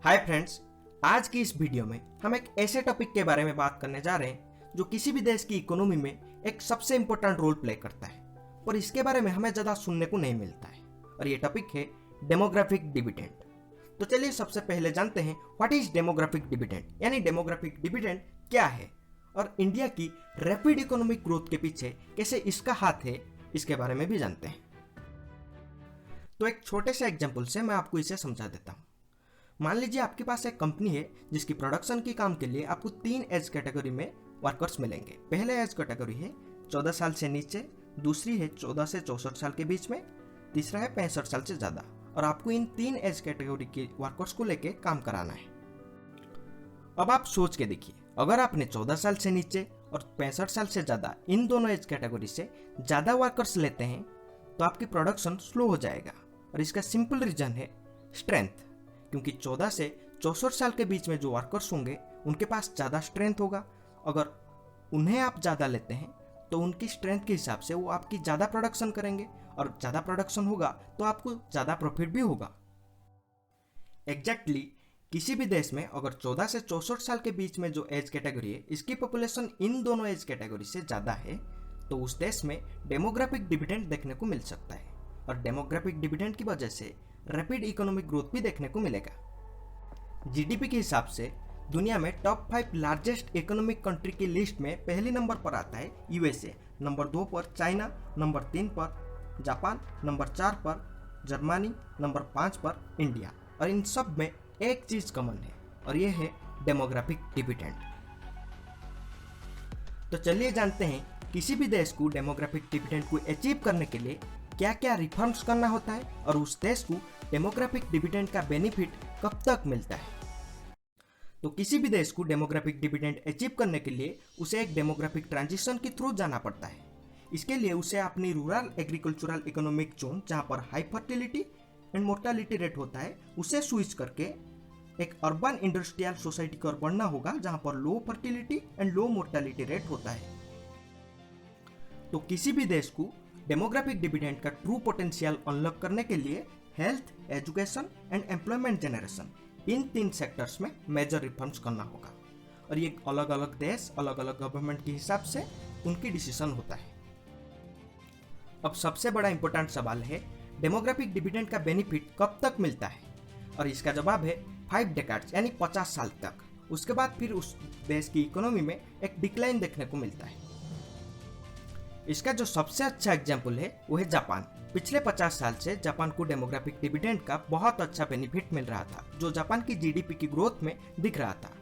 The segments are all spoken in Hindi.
हाय फ्रेंड्स, आज की इस वीडियो में हम एक ऐसे टॉपिक के बारे में बात करने जा रहे हैं जो किसी भी देश की इकोनॉमी में एक सबसे इंपॉर्टेंट रोल प्ले करता है, पर इसके बारे में हमें ज़्यादा सुनने को नहीं मिलता है और ये टॉपिक है डेमोग्राफिक डिविडेंड। तो चलिए सबसे पहले जानते हैं व्हाट इज डेमोग्राफिक डिविडेंड, यानी डेमोग्राफिक डिविडेंड क्या है और इंडिया की रैपिड इकोनॉमिक ग्रोथ के पीछे कैसे इसका हाथ है, इसके बारे में भी जानते हैं। तो एक छोटे से एग्जाम्पल से मैं आपको इसे समझा देता हूँ। मान लीजिए आपके पास एक कंपनी है जिसकी प्रोडक्शन की काम के लिए आपको 3 एज कैटेगरी में वर्कर्स मिलेंगे। पहले एज कैटेगरी है 14 साल से नीचे, दूसरी है 14 से 64 साल के बीच में, तीसरा है 65 साल से ज़्यादा। और आपको इन 3 एज कैटेगरी के वर्कर्स को लेके काम कराना है। अब आप सोच के देखिए, अगर आपने 14 साल से नीचे और 65 साल से ज़्यादा इन दोनों एज कैटेगरी से ज़्यादा वर्कर्स लेते हैं तो आपकी प्रोडक्शन स्लो हो जाएगा। और इसका सिंपल रीज़न है स्ट्रेंथ, क्योंकि 14 से 64 साल के बीच में जो वर्कर्स होंगे उनके पास ज़्यादा स्ट्रेंथ होगा। अगर उन्हें आप ज़्यादा लेते हैं तो उनकी स्ट्रेंथ के हिसाब से वो आपकी ज़्यादा प्रोडक्शन करेंगे और ज़्यादा प्रोडक्शन होगा तो आपको ज़्यादा प्रॉफिट भी होगा। एग्जैक्टली किसी भी देश में अगर 14 से 64 साल के बीच में जो एज कैटेगरी है इसकी पॉपुलेशन इन दोनों एज कैटेगरी से ज़्यादा है तो उस देश में डेमोग्राफिक डिविडेंड देखने को मिल सकता है। और डेमोग्राफिक डिविडेंड की वजह से रैपिड इकोनॉमिक ग्रोथ भी देखने को मिलेगा। जीडीपी के हिसाब से दुनिया में टॉप 5 लार्जेस्ट इकोनॉमिक कंट्री की लिस्ट में पहले नंबर पर आता है यूएसए, नंबर 2 पर चाइना, नंबर 3 पर जापान, नंबर 4 पर जर्मनी, नंबर 5 पर इंडिया। और इन सब में एक चीज कॉमन है और ये है डेमोग्राफिक डिविडेंड। तो चलिए जानते हैं किसी भी देश को डेमोग्राफिक डिविडेंड को अचीव करने के लिए क्या क्या रिफॉर्म्स करना होता है और उस देश को डेमोग्राफिक डिविडेंड का बेनिफिट कब तक मिलता है। तो किसी भी देश को डेमोग्राफिक डिविडेंड अचीव करने के लिए उसे एक डेमोग्राफिक ट्रांजिशन के थ्रू जाना पड़ता है। इसके लिए उसे अपनी रूरल एग्रीकल्चरल इकोनॉमिक जोन जहां पर high fertility and mortality rate होता है उसे स्विच करके एक अर्बन इंडस्ट्रियल सोसाइटी की ओर बढ़ना होगा जहां पर लो fertility and low mortality rate होता है। तो किसी भी देश को डेमोग्राफिक डिविडेंड का ट्रू पोटेंशियल अनलॉक करने के लिए health, education and employment generation in 3 sectors में मेजर रिफॉर्म्स करना होगा। और ये अलग अलग देश अलग अलग गवर्नमेंट के हिसाब से उनकी डिसीजन होता है। अब सबसे बड़ा इंपॉर्टेंट सवाल है डेमोग्राफिक डिविडेंड का बेनिफिट कब तक मिलता है, और इसका जवाब है 5 डेकेड्स यानी 50 साल तक। उसके बाद फिर उस देश की इकोनॉमी में एक डिक्लाइन देखने को मिलता है। इसका जो सबसे अच्छा एग्जाम्पल है वो है जापान। पिछले 50 साल से जापान को डेमोग्राफिक डिविडेंड का बहुत अच्छा बेनिफिट मिल रहा था जो जापान की जीडीपी की ग्रोथ में दिख रहा था।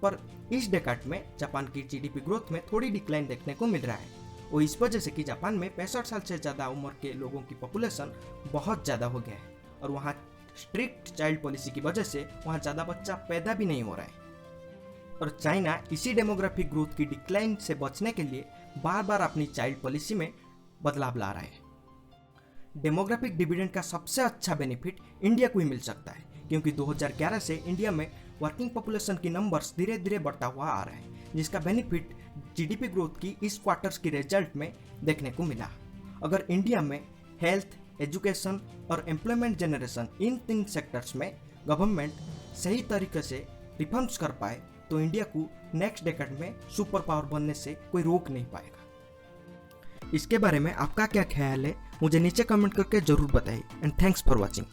पर इस डेकेड में जापान की जीडीपी ग्रोथ में थोड़ी डिक्लाइन देखने को मिल रहा है। वो इस वजह से कि जापान में 65 साल से ज़्यादा उम्र के लोगों की पॉपुलेशन बहुत ज़्यादा हो गया है और वहाँ स्ट्रिक्ट चाइल्ड पॉलिसी की वजह से वहाँ ज़्यादा बच्चा पैदा भी नहीं हो रहा है। और चाइना इसी डेमोग्राफिक ग्रोथ की डिक्लाइन से बचने के लिए बार बार अपनी चाइल्ड पॉलिसी में बदलाव ला रहा है। डेमोग्राफिक डिविडेंड का सबसे अच्छा बेनिफिट इंडिया को ही मिल सकता है, क्योंकि 2011 से इंडिया में वर्किंग पॉपुलेशन की नंबर्स धीरे धीरे बढ़ता हुआ आ रहा है, जिसका बेनिफिट जीडीपी ग्रोथ की इस क्वार्टर्स की रिजल्ट में देखने को मिला। अगर इंडिया में हेल्थ, एजुकेशन और एम्प्लॉयमेंट जनरेशन इन 3 सेक्टर्स में गवर्नमेंट सही तरीके से रिफॉर्म्स कर पाए तो इंडिया को नेक्स्ट डेकेड में सुपर पावर बनने से कोई रोक नहीं पाएगा। इसके बारे में आपका क्या ख्याल है मुझे नीचे कमेंट करके जरूर बताइए। And thanks for watching.